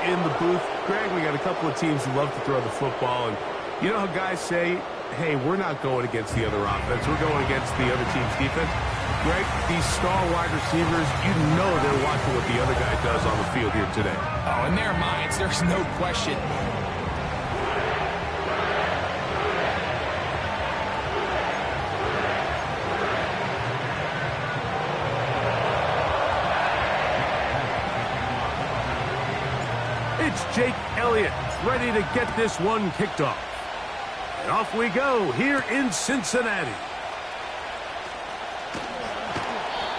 in the booth. Greg, we got a couple of teams who love to throw the football, and you know how guys say, hey, we're not going against the other offense. We're going against the other team's defense. Greg, these star wide receivers, you know they're watching what the other guy does on the field here today. Oh, in their minds, there's no question. It's Jake Elliott ready to get this one kicked off. And off we go here in Cincinnati.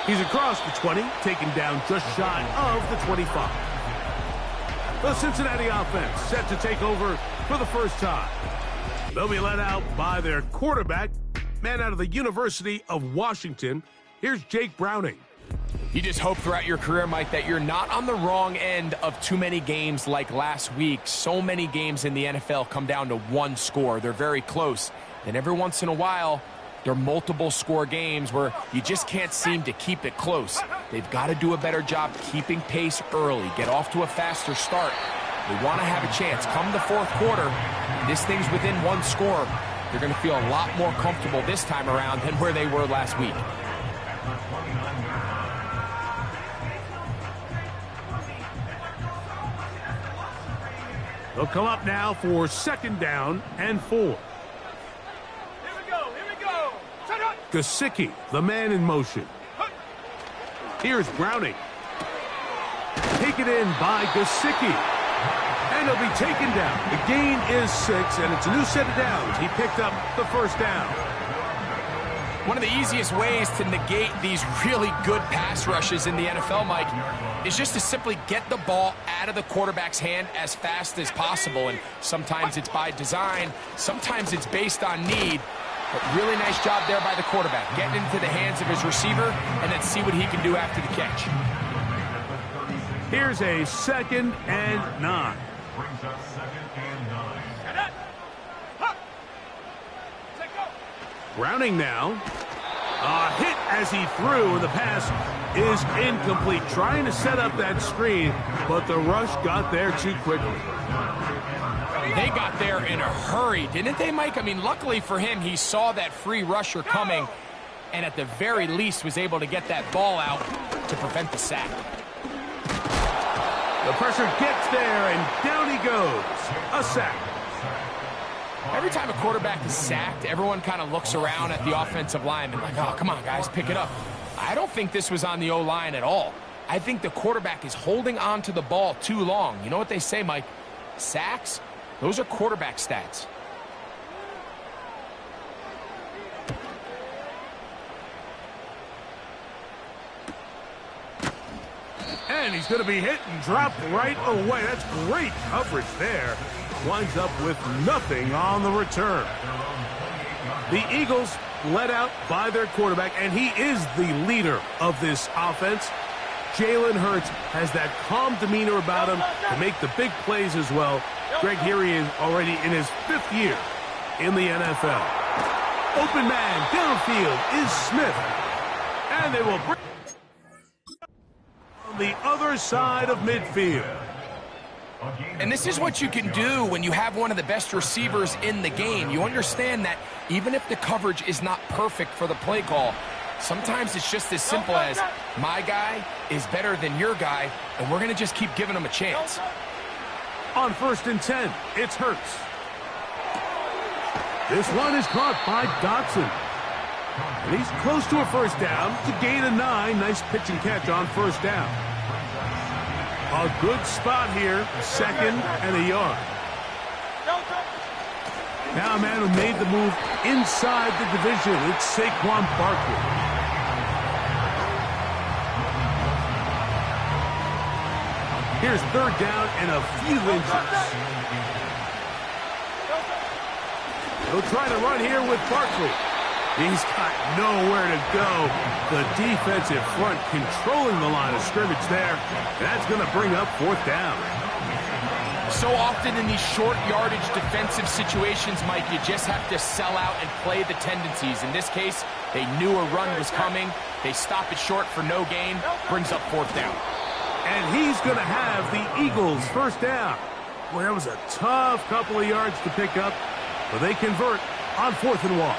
He's across the 20, taken down just shy of the 25. The Cincinnati offense set to take over for the first time. They'll be led out by their quarterback, man out of the University of Washington. Here's Jake Browning. You just hope throughout your career, Mike, that you're not on the wrong end of too many games like last week. So many games in the NFL come down to one score. They're very close. And every once in a while, there are multiple score games where you just can't seem to keep it close. They've got to do a better job keeping pace early, get off to a faster start. They want to have a chance. Come the fourth quarter, this thing's within one score. They're going to feel a lot more comfortable this time around than where they were last week. They'll come up now for second down and 4. Here we go. Gesicki, the man in motion. Here's Browning. Taken in by Gesicki. And he'll be taken down. The gain is 6, and it's a new set of downs. He picked up the first down. One of the easiest ways to negate these really good pass rushes in the NFL, Mike, is just to simply get the ball out of the quarterback's hand as fast as possible. And sometimes it's by design, sometimes it's based on need. But really nice job there by the quarterback, getting into the hands of his receiver, and then see what he can do after the catch. Here's a 2nd and 9. Browning now. A hit as he threw, and the pass is incomplete. Trying to set up that screen, but the rush got there too quickly. They got there in a hurry, didn't they, Mike? I mean, luckily for him, he saw that free rusher coming, and at the very least was able to get that ball out to prevent the sack. The pressure gets there, and down he goes. A sack. Every time a quarterback is sacked, everyone kind of looks around at the offensive lineman like, oh, come on, guys, pick it up. I don't think this was on the O-line at all. I think the quarterback is holding on to the ball too long. You know what they say, Mike? Sacks, those are quarterback stats. And he's going to be hit and dropped right away. That's great coverage there. Winds up with nothing on the return. The Eagles led out by their quarterback, and he is the leader of this offense. Jalen Hurts has that calm demeanor about him to make the big plays as well. Greg, here he is already in his 5th year in the NFL. Open man downfield is Smith. And they will bring on the other side of midfield. And this is what you can do when you have one of the best receivers in the game. You understand that even if the coverage is not perfect for the play call, sometimes it's just as simple as my guy is better than your guy, and we're going to just keep giving him a chance. On 1st and 10, it's Hurts. This one is caught by Dotson. And he's close to a first down to gain a 9. Nice pitch and catch on first down. A good spot here, 2nd and a yard. Now a man who made the move inside the division. It's Saquon Barkley. Here's 3rd down and a few inches. He'll try to run here with Barkley. He's got nowhere to go. The defensive front controlling the line of scrimmage there. That's going to bring up 4th down. So often in these short yardage defensive situations, Mike, you just have to sell out and play the tendencies. In this case, they knew a run was coming. They stop it short for no gain. Brings up 4th down. And he's going to have the Eagles first down. Boy, that was a tough couple of yards to pick up, but they convert on 4th and 1.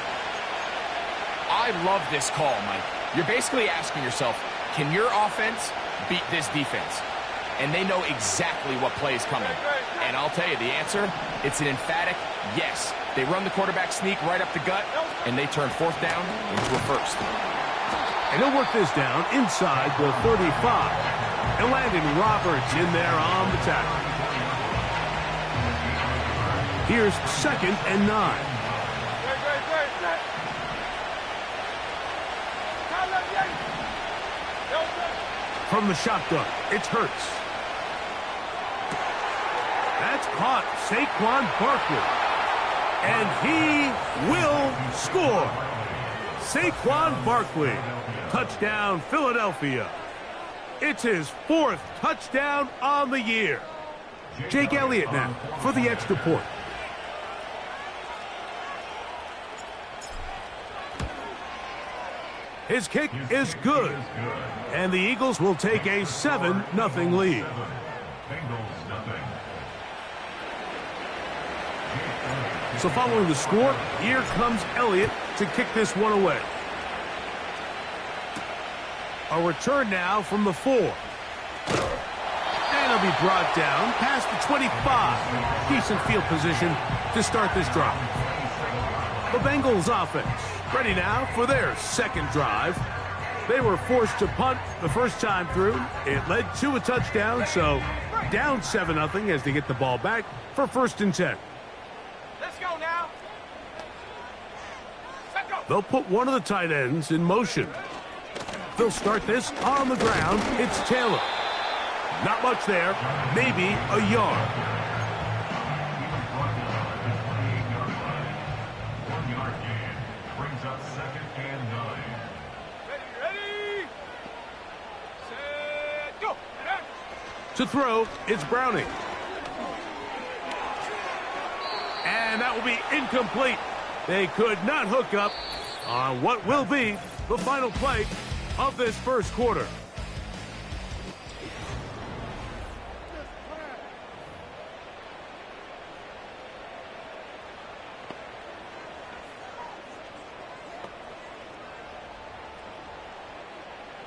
I love this call, Mike. You're basically asking yourself, can your offense beat this defense? And they know exactly what play is coming. And I'll tell you the answer, it's an emphatic yes. They run the quarterback sneak right up the gut, and they turn 4th down into a first. And he'll work this down inside the 35. And Landon Roberts in there on the tackle. Here's 2nd and 9. From the shotgun, it's Hurts. That's caught Saquon Barkley. And he will score. Saquon Barkley. Touchdown, Philadelphia. It's his 4th touchdown on the year. Jake Elliott now for the extra point. His kick is good. And the Eagles will take a 7-0 lead. So following the score, here comes Elliott to kick this one away. A return now from the 4. And he'll be brought down past the 25. Decent field position to start this drive. The Bengals offense ready now for their 2nd drive. They were forced to punt the first time through. It led to a touchdown, so down 7-0 as they get the ball back for 1st and 10. Let's go now. Let's go. They'll put one of the tight ends in motion. They'll start this on the ground. It's Taylor. Not much there, maybe a yard. Brings up 2nd and 9. Ready. Set, go. To throw, it's Browning. And that will be incomplete. They could not hook up on what will be the final play of this first quarter.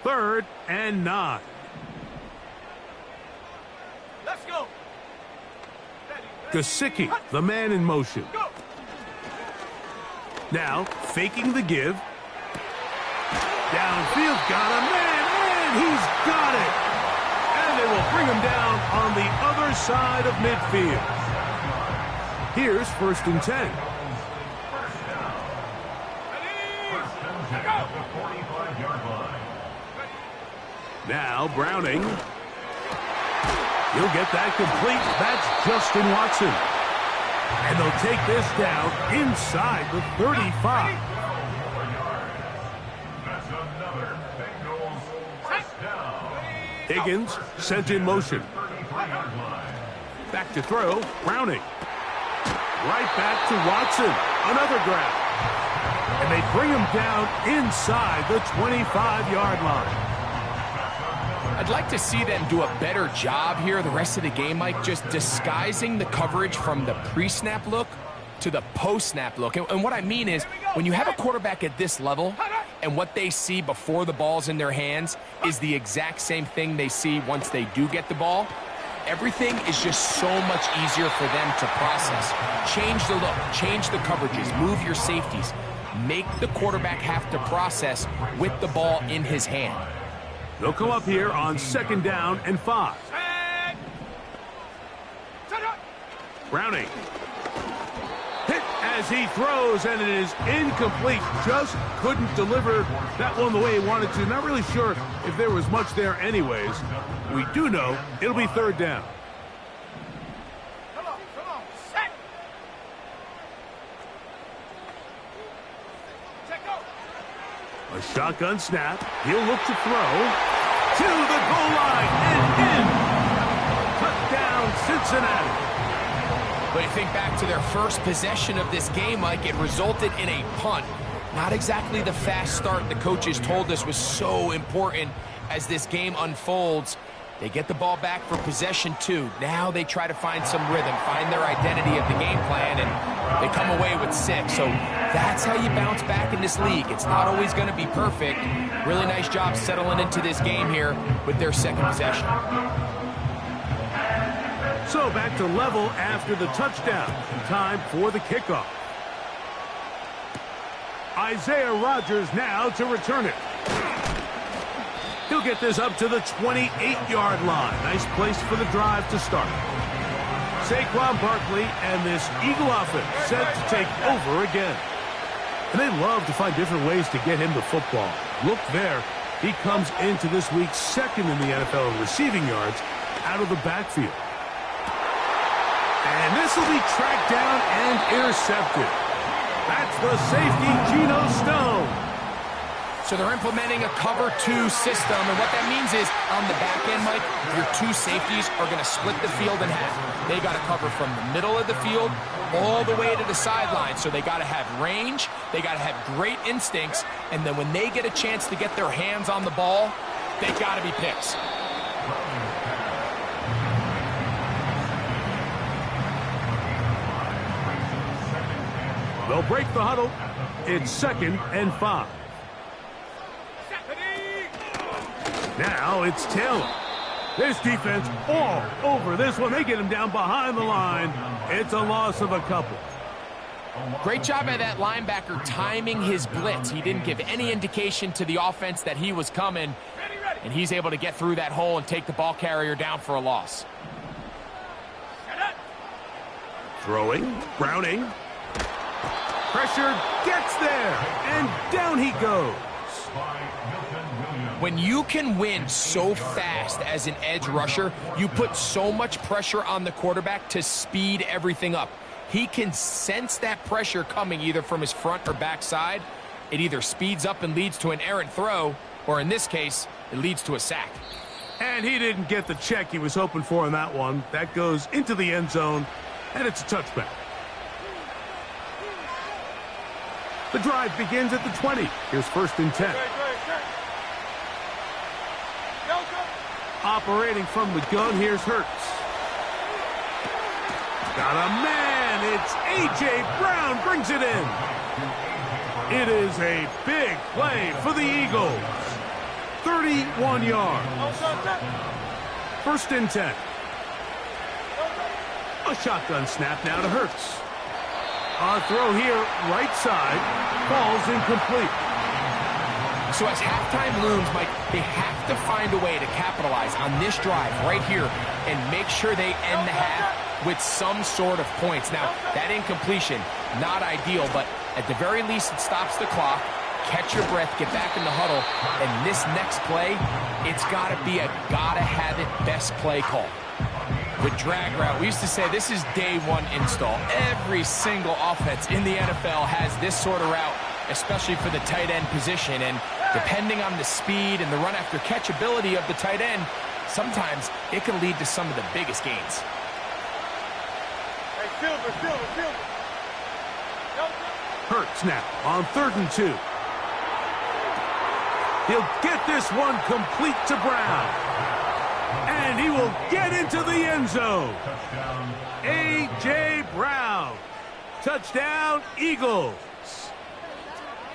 Third and 9. Let's go. Gesicki, the man in motion. Go. Now, faking the give. Downfield, got a man, and he's got it. And they will bring him down on the other side of midfield. Here's 1st and 10. Now, Browning. He'll get that complete. That's Justin Watson. And they'll take this down inside the 35. Higgins sent in motion. Back to throw, Browning. Right back to Watson. Another grab. And they bring him down inside the 25-yard line. I'd like to see them do a better job here the rest of the game, Mike, just disguising the coverage from the pre-snap look to the post-snap look. And what I mean is, when you have a quarterback at this level and what they see before the ball's in their hands is the exact same thing they see once they do get the ball, everything is just so much easier for them to process. Change the look, change the coverages, move your safeties. Make the quarterback have to process with the ball in his hand. They'll come up here on 2nd down and 5. Browning. Hit as he throws, and it is incomplete. Just couldn't deliver that one the way he wanted to. Not really sure if there was much there anyways. We do know it'll be 3rd down. Come on. Set. Check go. A shotgun snap. He'll look to throw. To the goal line and in. Touchdown, Cincinnati. But you think back to their first possession of this game, Mike, it resulted in a punt. Not exactly the fast start the coaches told us was so important as this game unfolds. They get the ball back for possession 2. Now they try to find some rhythm, find their identity of the game plan, and they come away with 6. So that's how you bounce back in this league. It's not always going to be perfect. Really nice job settling into this game here with their second possession. So back to level after the touchdown. Time for the kickoff. Isaiah Rodgers now to return it. He'll get this up to the 28-yard line. Nice place for the drive to start. Saquon Barkley and this Eagle offense set to take over again. And they love to find different ways to get him the football. Look there. He comes into this week second in the NFL in receiving yards out of the backfield. And this will be tracked down and intercepted. That's the safety, Geno Stone. So they're implementing a cover 2 system, and what that means is on the back end, Mike, your 2 safeties are going to split the field in half. They got to cover from the middle of the field all the way to the sideline. So they got to have range, they got to have great instincts, and then when they get a chance to get their hands on the ball, they got to be picks. They'll break the huddle. It's 2nd and 5. Now it's Taylor. This defense all over this one. They get him down behind the line. It's a loss of a couple. Great job by that linebacker timing his blitz. He didn't give any indication to the offense that he was coming, and he's able to get through that hole and take the ball carrier down for a loss. Throwing, Browning. Pressure gets there, and down he goes. When you can win so fast as an edge rusher, you put so much pressure on the quarterback to speed everything up. He can sense that pressure coming either from his front or back side. It either speeds up and leads to an errant throw, or in this case, it leads to a sack. And he didn't get the check he was hoping for in that one. That goes into the end zone, and it's a touchback. The drive begins at the 20. Here's 1st and 10. Operating from the gun, here's Hurts. Got a man. It's A.J. Brown brings it in. It is a big play for the Eagles. 31 yards. 1st and 10. A shotgun snap now to Hurts. A throw here, right side, falls incomplete. So as halftime looms, Mike, they have to find a way to capitalize on this drive right here and make sure they end the half with some sort of points. Now, that incompletion, not ideal, but at the very least it stops the clock. Catch your breath, get back in the huddle, and this next play, it's got to be a gotta-have-it best play call. With drag route, we used to say this is day 1 install. Every single offense in the NFL has this sort of route, especially for the tight end position, and depending on the speed and the run after catch ability of the tight end, sometimes it can lead to some of the biggest gains. Hurts now on 3rd and 2. He'll get this one complete to Brown. And he will get into the end zone. A.J. Brown. Touchdown, Eagles.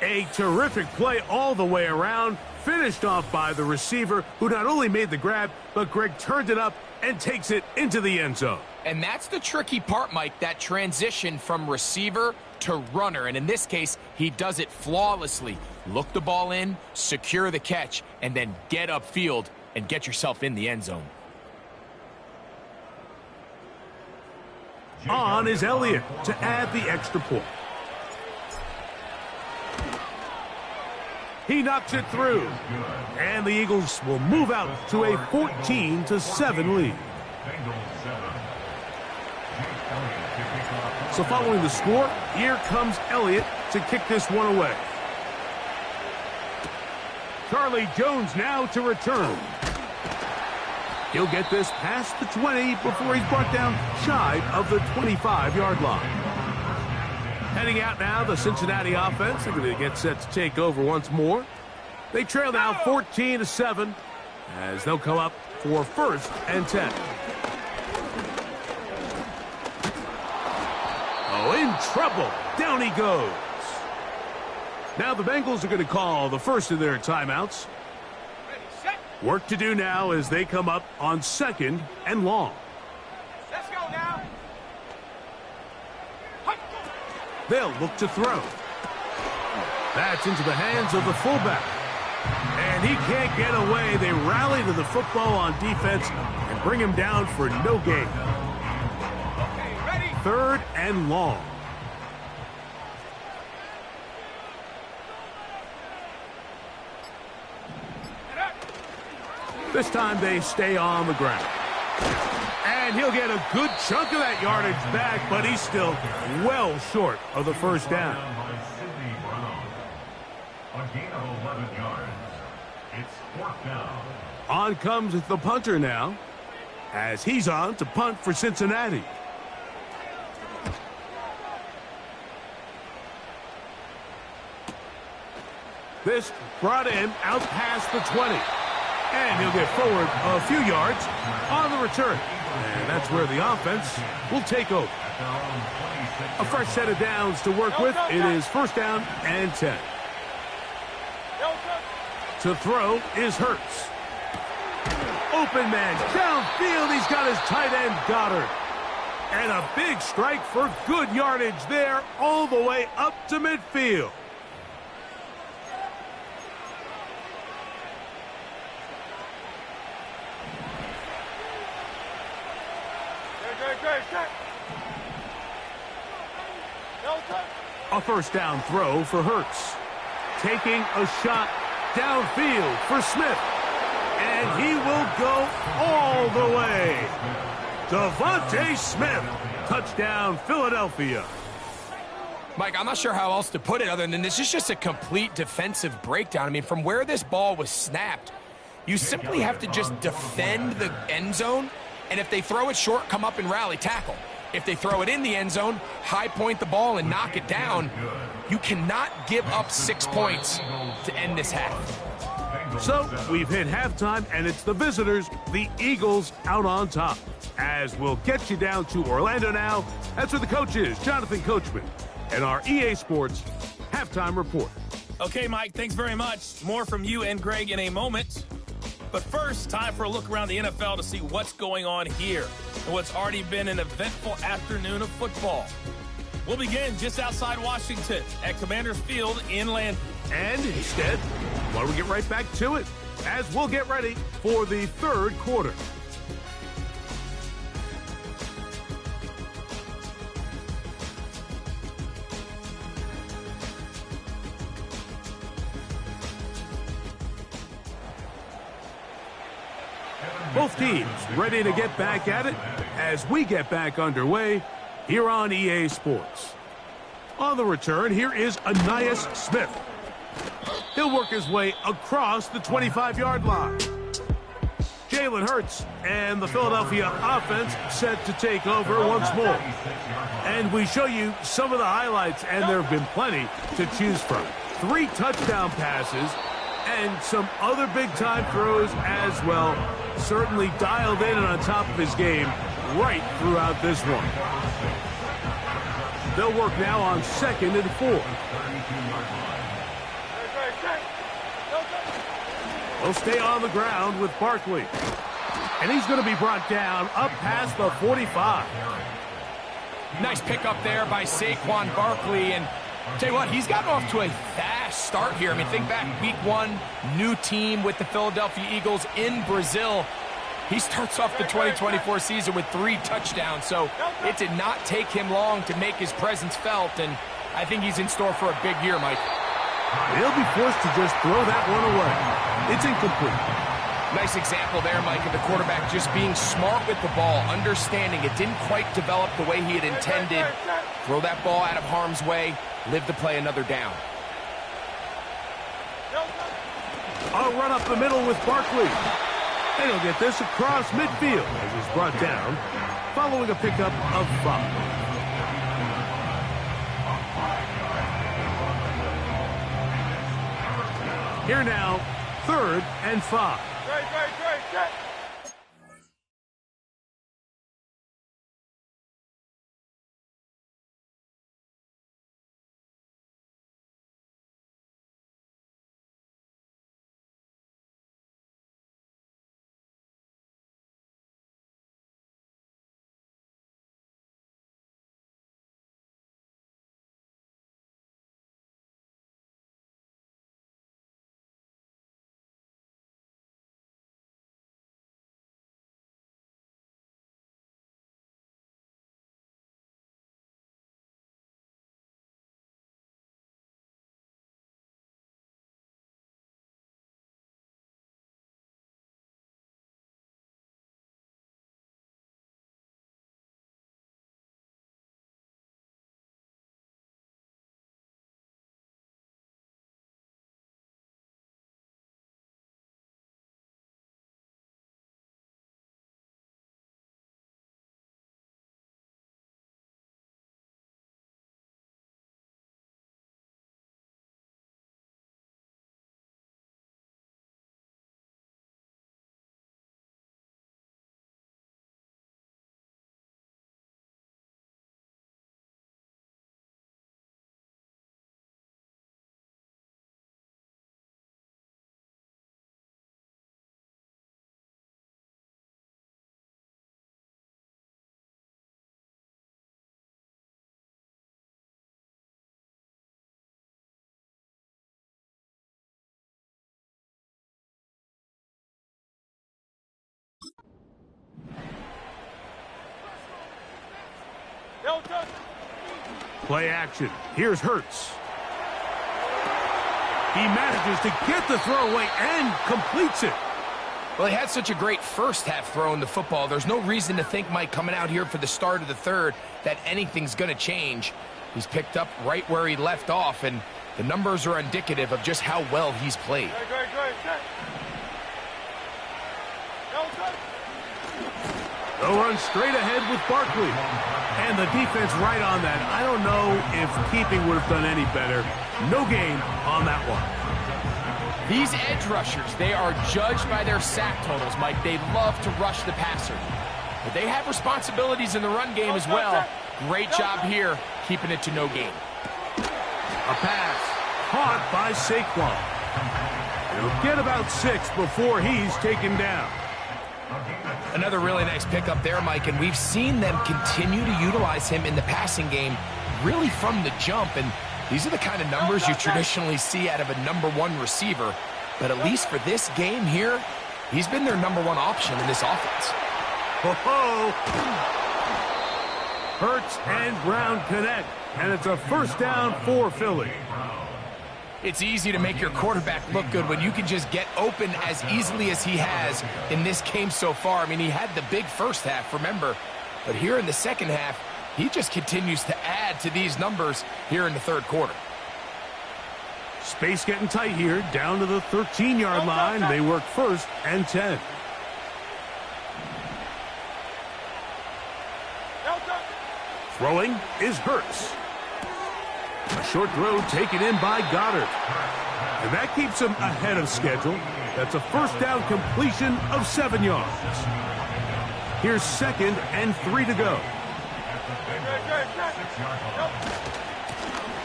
A terrific play all the way around, finished off by the receiver, who not only made the grab, but Greg turned it up and takes it into the end zone. And that's the tricky part, Mike, that transition from receiver to runner. And in this case, he does it flawlessly. Look the ball in, secure the catch, and then get upfield and get yourself in the end zone. On is Elliott to add the extra point. He knocks it through. And the Eagles will move out to a 14-7 lead. So following the score, here comes Elliott to kick this one away. Charlie Jones now to return. He'll get this past the 20 before he's brought down shy of the 25-yard line. Heading out now, the Cincinnati offense. They're going to get set to take over once more. They trail now 14-7 as they'll come up for 1st and 10. Oh, in trouble. Down he goes. Now the Bengals are going to call the first of their timeouts. Work to do now as they come up on 2nd and long. Let's go now. They'll look to throw. That's into the hands of the fullback. And he can't get away. They rally to the football on defense and bring him down for no gain. Okay, ready? 3rd and long. This time they stay on the ground. And he'll get a good chunk of that yardage back, but he's still well short of the first down. By Sidney Brown. A gain of 11 yards. It's 4th down. On comes the punter now, as he's on to punt for Cincinnati. This brought him out past the 20. And he'll get forward a few yards on the return. And that's where the offense will take over. A fresh set of downs to work with. It is 1st down and 10. To throw is Hurts. Open man downfield. He's got his tight end Goddard. And a big strike for good yardage there all the way up to midfield. A 1st down throw for Hurts. Taking a shot downfield for Smith. And he will go all the way. Devontae Smith. Touchdown, Philadelphia. Mike, I'm not sure how else to put it other than this is just a complete defensive breakdown. I mean, from where this ball was snapped, you simply have to just defend the end zone. And if they throw it short, come up and rally, tackle. If they throw it in the end zone, high point the ball and knock it down. You cannot give up 6 points to end this half. So we've hit halftime, and it's the visitors, the Eagles, out on top. As we'll get you down to Orlando now. That's where the coach is, Jonathan Coachman, and our EA Sports halftime report. Okay, Mike, thanks very much. More from you and Greg in a moment. But first, time for a look around the NFL to see what's going on here and what's already been an eventful afternoon of football. We'll begin just outside Washington at Commanders Field in Landry. And instead, why don't we get right back to it as we'll get ready for the 3rd quarter. Both teams ready to get back at it as we get back underway here on EA Sports. On the return, here is Ainias Smith. He'll work his way across the 25-yard line. Jalen Hurts and the Philadelphia offense set to take over once more. And we show you some of the highlights, and there have been plenty to choose from. 3 touchdown passes and some other big-time throws as well. Certainly dialed in and on top of his game right throughout this one. They'll work now on 2nd and 4. They'll stay on the ground with Barkley. And he's going to be brought down up past the 45. Nice pickup there by Saquon Barkley. And tell you what, he's gotten off to a fast start here. I mean, think back, week 1, new team with the Philadelphia Eagles in Brazil. He starts off the 2024 season with 3 touchdowns, so it did not take him long to make his presence felt, and I think he's in store for a big year, Mike. He'll be forced to just throw that one away. It's incomplete. Nice example there, Mike, of the quarterback just being smart with the ball, understanding it didn't quite develop the way he had intended. Throw that ball out of harm's way, live to play another down. A run up the middle with Barkley. And he'll get this across midfield as he's brought down following a pickup of 5. Here now, 3rd and 5. Play action. Here's Hurts. He manages to get the throw away and completes it. Well, he had such a great first half throwing the football. There's no reason to think, Mike, coming out here for the start of the third, that anything's going to change. He's picked up right where he left off, and the numbers are indicative of just how well he's played. They'll run straight ahead with Barkley. And the defense right on that. I don't know if keeping would have done any better. No gain on that one. These edge rushers, they are judged by their sack totals, Mike. They love to rush the passer. But they have responsibilities in the run game as well. Great job here, keeping it to no gain. A pass caught by Saquon. He'll get about 6 before he's taken down. Another really nice pickup there, Mike, and we've seen them continue to utilize him in the passing game really from the jump, and these are the kind of numbers you traditionally see out of a #1 receiver, but at least for this game here, he's been their #1 option in this offense. Ho-ho! Hurts and Brown connect, and it's a first down for Philly. It's easy to make your quarterback look good when you can just get open as easily as he has in this game so far. I mean, he had the big first half, remember, but here in the second half, he just continues to add to these numbers here in the third quarter. Space getting tight here, down to the 13-yard line. They work first and 10. Throwing is Hurts. A short throw taken in by Goddard. And that keeps him ahead of schedule. That's a first down completion of 7 yards. Here's 2nd and 3 to go.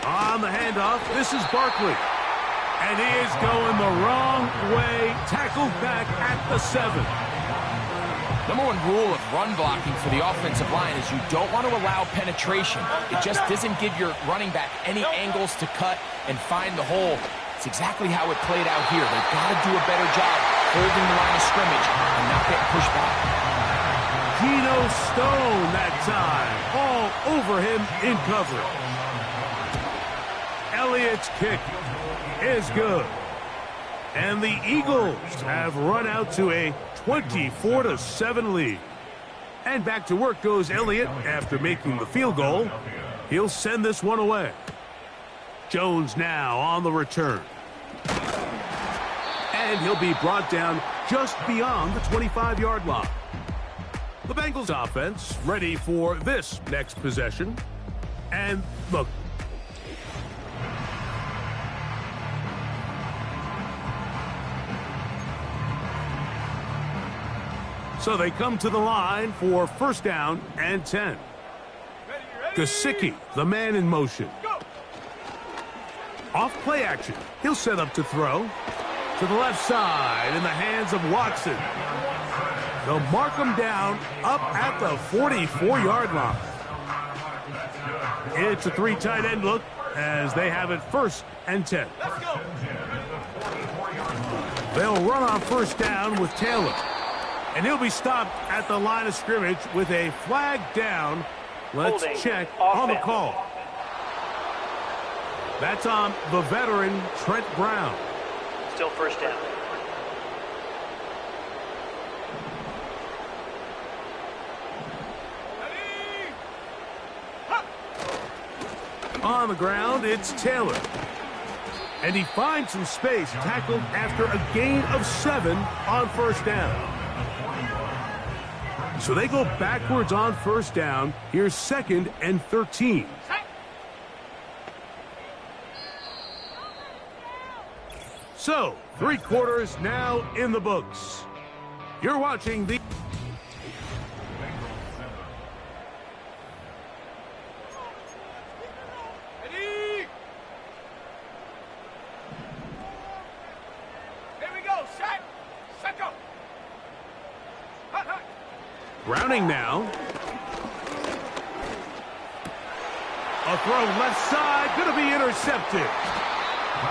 On the handoff, this is Barkley. And he is going the wrong way. Tackled back at the 7. #1 rule of run blocking for the offensive line is you don't want to allow penetration. It just doesn't give your running back any angles to cut and find the hole. It's exactly how it played out here. They've got to do a better job holding the line of scrimmage and not get pushed back. Geno Stone that time. All over him in coverage. Elliott's kick is good. And the Eagles have run out to a 24-7 lead. And back to work goes Elliott after making the field goal. He'll send this one away. Jones now on the return. And he'll be brought down just beyond the 25-yard line. The Bengals offense ready for this next possession. And look. So they come to the line for first down and 10. Gesicki, the man in motion. Off play action. He'll set up to throw. To the left side in the hands of Watson. They'll mark him down up at the 44-yard line. It's a 3 tight end look as they have it first and 10. They'll run on first down with Taylor. And he'll be stopped at the line of scrimmage with a flag down. Let's check on the call. That's on the veteran Trent Brown. Still first down. On the ground, it's Taylor. And he finds some space, tackled after a gain of 7 on first down. So they go backwards on first down. Here's 2nd and 13. So, 3 quarters now in the books. You're watching the... Browning now. A throw left side, going to be intercepted.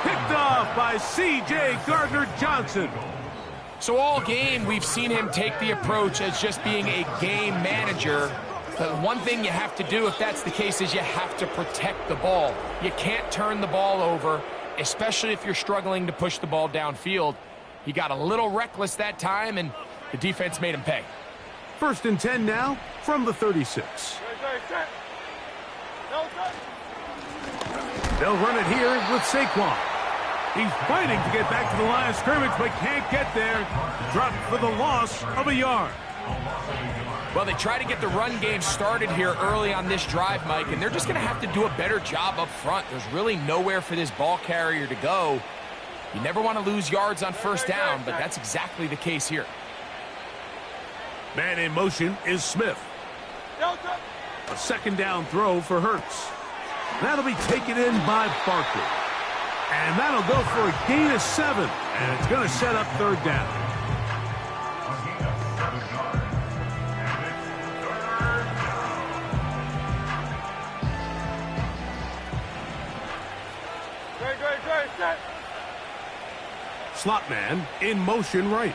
Picked off by C.J. Gardner-Johnson. So all game, we've seen him take the approach as just being a game manager. The one thing you have to do if that's the case is you have to protect the ball. You can't turn the ball over, especially if you're struggling to push the ball downfield. He got a little reckless that time, and the defense made him pay. 1st and 10 now from the 36. They'll run it here with Saquon. He's fighting to get back to the line of scrimmage, but can't get there. Dropped for the loss of a yard. Well, they try to get the run game started here early on this drive, Mike, and they're just going to have to do a better job up front. There's really nowhere for this ball carrier to go. You never want to lose yards on 1st down, but that's exactly the case here. Man in motion is Smith. A 2nd down throw for Hurts. That'll be taken in by Barkley. And that'll go for a gain of 7. And it's going to set up 3rd down. Slot man in motion right.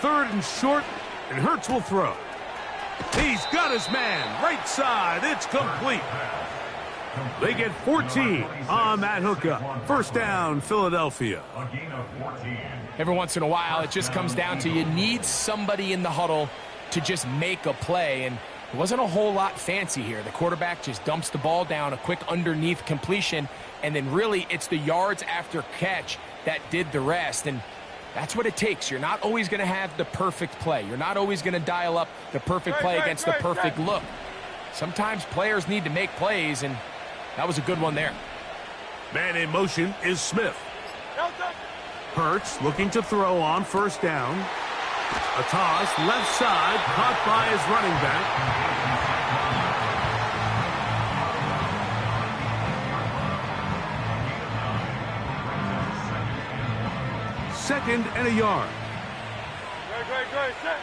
3rd and short, and Hurts will throw. He's got his man right side. It's complete. They get 14 on that hookup. 1st down, Philadelphia. Every once in a while, it just comes down to you need somebody in the huddle to just make a play, and it wasn't a whole lot fancy here. The quarterback just dumps the ball down, a quick underneath completion, and then really it's the yards after catch that did the rest, and that's what it takes. You're not always going to have the perfect play. You're not always going to dial up the perfect play against the perfect look. Sometimes players need to make plays, and that was a good one there. Man in motion is Smith. Hurts looking to throw on 1st down. A toss, left side, caught by his running back. 2nd and a yard. Great, set.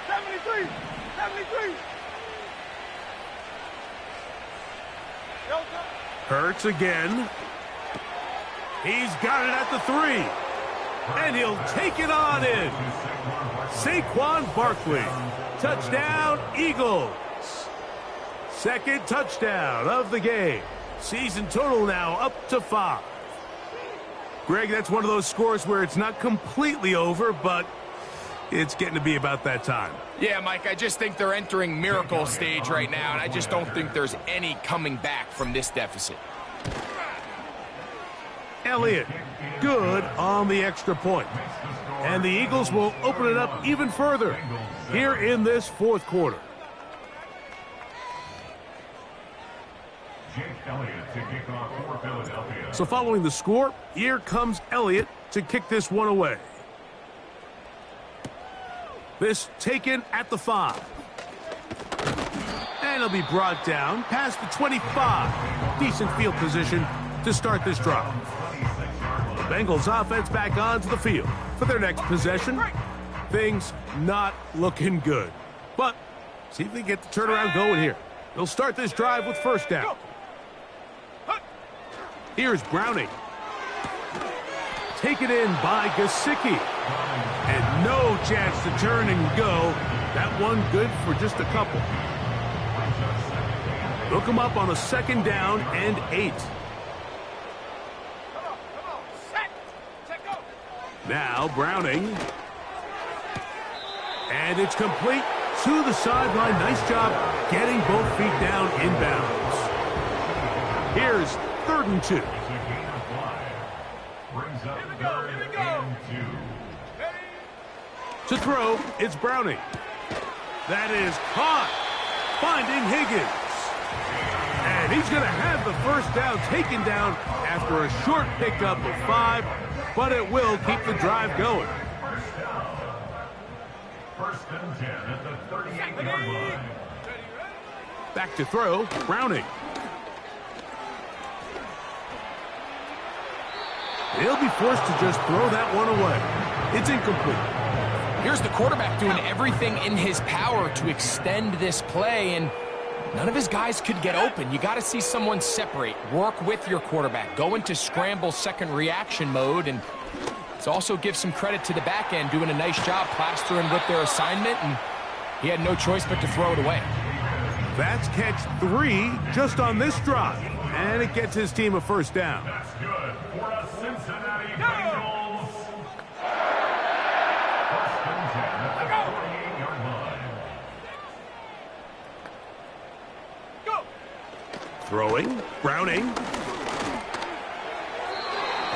73. Hurts again. He's got it at the 3. And he'll take it on in. Saquon Barkley. Touchdown, Eagles. 2nd touchdown of the game. Season total now up to 5. Greg, that's one of those scores where it's not completely over, but it's getting to be about that time. Yeah, Mike, I just think they're entering miracle stage right now, and I just don't think there's any coming back from this deficit. Elliott, good on the extra point. And the Eagles will open it up even further here in this 4th quarter. Jake Elliott to kick off for Philadelphia. So following the score, here comes Elliott to kick this one away. This taken at the 5. And it'll be brought down past the 25. Decent field position to start this drive. The Bengals offense back onto the field for their next possession. Things not looking good. But see if they get the turnaround going here. They'll start this drive with 1st down. Here's Browning. Taken in by Gesicki. And no chance to turn and go. That one good for just a couple. Look him up on a 2nd down and 8. Now Browning. And it's complete to the sideline. Nice job getting both feet down inbounds. Here's 3rd and 2. Brings up 3rd and 2. To throw, it's Browning. That is caught. Finding Higgins. And he's going to have the 1st down taken down after a short pickup of 5, but it will keep the drive going. 1st and 10 at the 38-yard line. Back to throw, Browning. He'll be forced to just throw that one away. It's incomplete. Here's the quarterback doing everything in his power to extend this play, and none of his guys could get open. You got to see someone separate, work with your quarterback, go into scramble 2nd reaction mode, and Let's also give some credit to the back end, doing a nice job plastering with their assignment, and he had no choice but to throw it away. That's catch 3 just on this drive, and it gets his team a first down. That's good for a Cincinnati Bengals. First and 10 at the 48-yard line. Go! Throwing, Browning.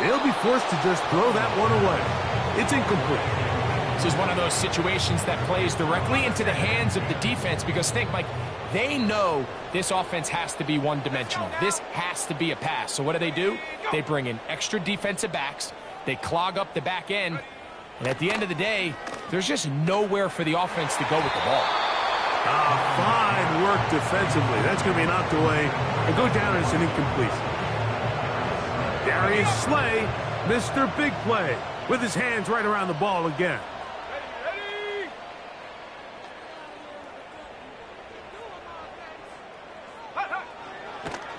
They'll be forced to just throw that one away. It's incomplete. This is one of those situations that plays directly into the hands of the defense because think, Mike, they know this offense has to be one-dimensional. This has to be a pass. So what do? They bring in extra defensive backs. They clog up the back end. And at the end of the day, there's just nowhere for the offense to go with the ball. Fine work defensively. That's going to be knocked away and go down as an incompletion. Darius Slay, Mr. Big Play, with his hands right around the ball again. Ready!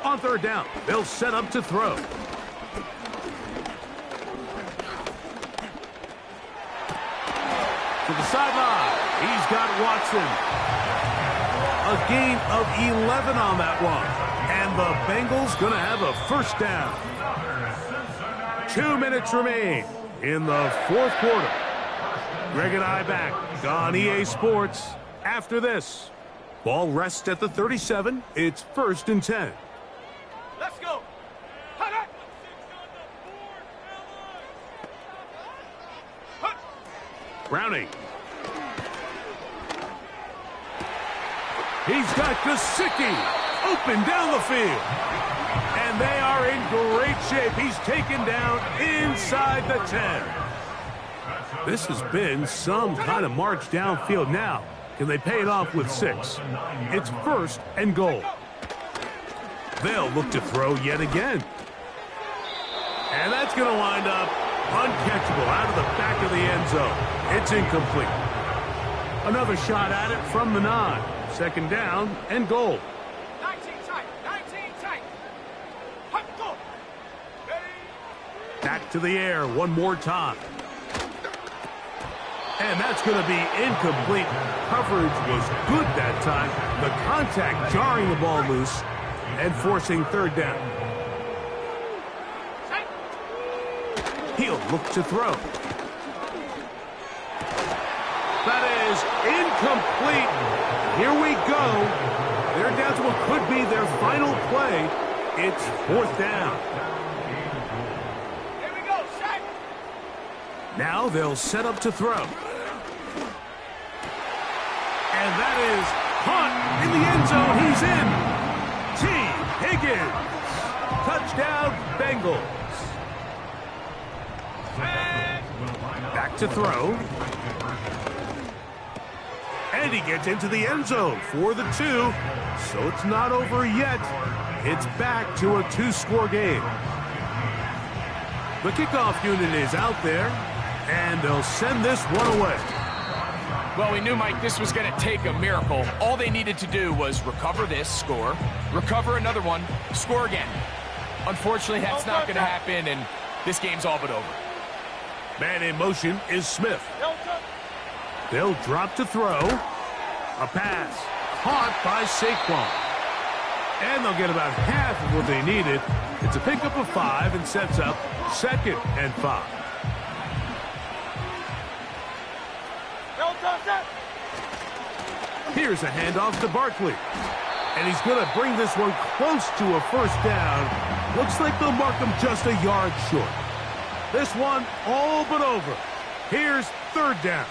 On third down, they'll set up to throw. To the sideline, he's got Watson. A gain of 11 on that one. And the Bengals going to have a first down. 2 minutes remain in the fourth quarter. Greg and I back on EA Sports after this. Ball rests at the 37. It's first and 10. Let's go! Browning. He's got Gesicki open down the field. And they are in great shape. He's taken down inside the 10. This has been some kind of march downfield now. Can they pay it off with 6? It's first and goal. They'll look to throw yet again. And that's going to wind up uncatchable out of the back of the end zone. It's incomplete. Another shot at it from the 9. Second down and goal. 19 tight! 19 tight! Hut, go! Ready? Back to the air one more time. And that's going to be incomplete. Coverage was good that time. The contact jarring the ball loose and forcing third down. He'll look to throw. That is incomplete. Here we go. They're down to what could be their final play. It's fourth down. Here we go, Shaq! Now they'll set up to throw. And that is caught in the end zone. He's in. T. Higgins. Touchdown, Bengals. Back to throw. And he gets into the end zone for the 2. So it's not over yet. It's back to a 2-score game. The kickoff unit is out there, and they'll send this one away. Well, we knew, Mike, this was going to take a miracle. All they needed to do was recover this, score, recover another one, score again. Unfortunately, that's not going to happen, and this game's all but over. Man in motion is Smith. They'll drop to throw. A pass caught by Saquon. And they'll get about half of what they needed. It's a pickup of 5 and sets up second and 5. Here's a handoff to Barkley. And he's going to bring this one close to a first down. Looks like they'll mark him just a yard short. This one all but over. Here's third down.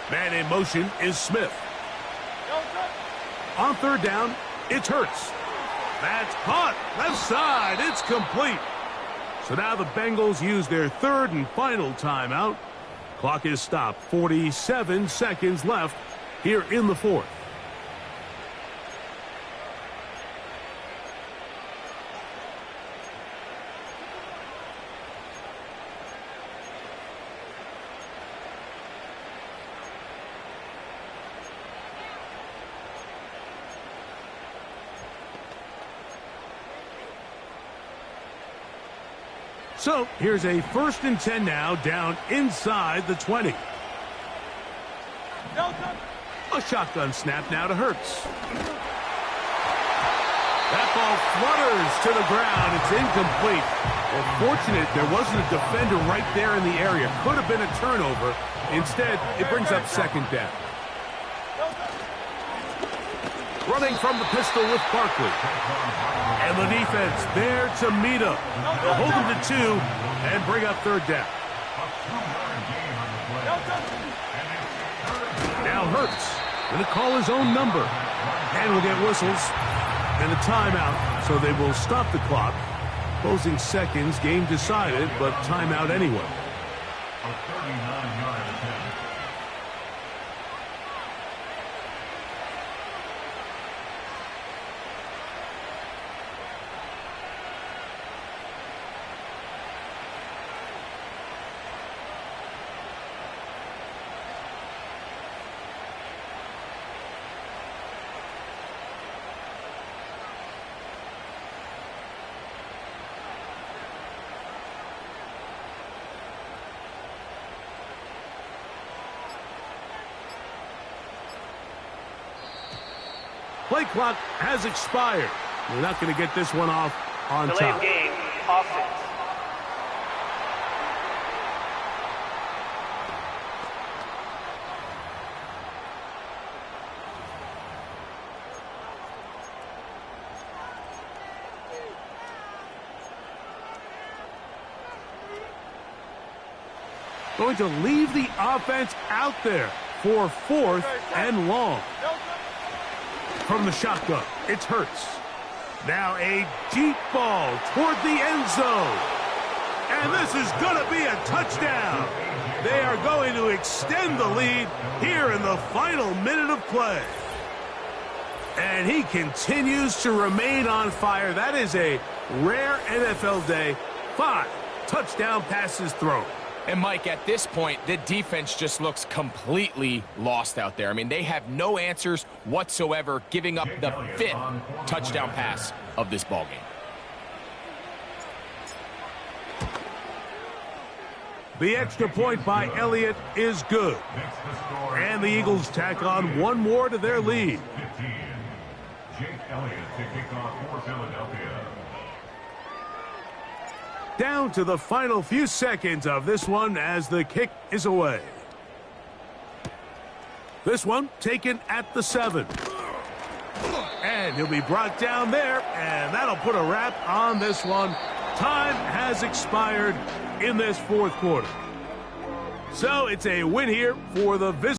Man in motion is Smith. On third down, it's Hurts. That's caught. Left side. It's complete. So now the Bengals use their third and final timeout. Clock is stopped. 47 seconds left here in the fourth. So here's a 1st and 10 now, down inside the 20. A shotgun snap now to Hurts. That ball flutters to the ground. It's incomplete. Well, fortunate there wasn't a defender right there in the area. Could have been a turnover. Instead, it brings up 2nd down. Running from the pistol with Barkley. And the defense there to meet him. They'll hold him to 2 and bring up 3rd down. Now Hurts going to call his own number. And we'll get whistles and a timeout, so they will stop the clock. Closing seconds, game decided, but timeout anyway. A 39-yard attempt. Play clock has expired. We're not going to get this one off on Delayed top. game, offense. Going to leave the offense out there for 4th and long. From the shotgun, it's Hurts. Now a deep ball toward the end zone. And this is going to be a touchdown. They are going to extend the lead here in the final minute of play. And he continues to remain on fire. That is a rare NFL day. 5 touchdown passes thrown. And, Mike, at this point, the defense just looks completely lost out there. I mean, they have no answers whatsoever, giving up the 5th touchdown pass of this ballgame. The extra point by Elliott is good. And the Eagles tack on one more to their lead. 15. Jake Elliott to kick off for Philadelphia. Down to the final few seconds of this one as the kick is away. This one taken at the 7. And he'll be brought down there, and that'll put a wrap on this one. Time has expired in this 4th quarter. So it's a win here for the visitors.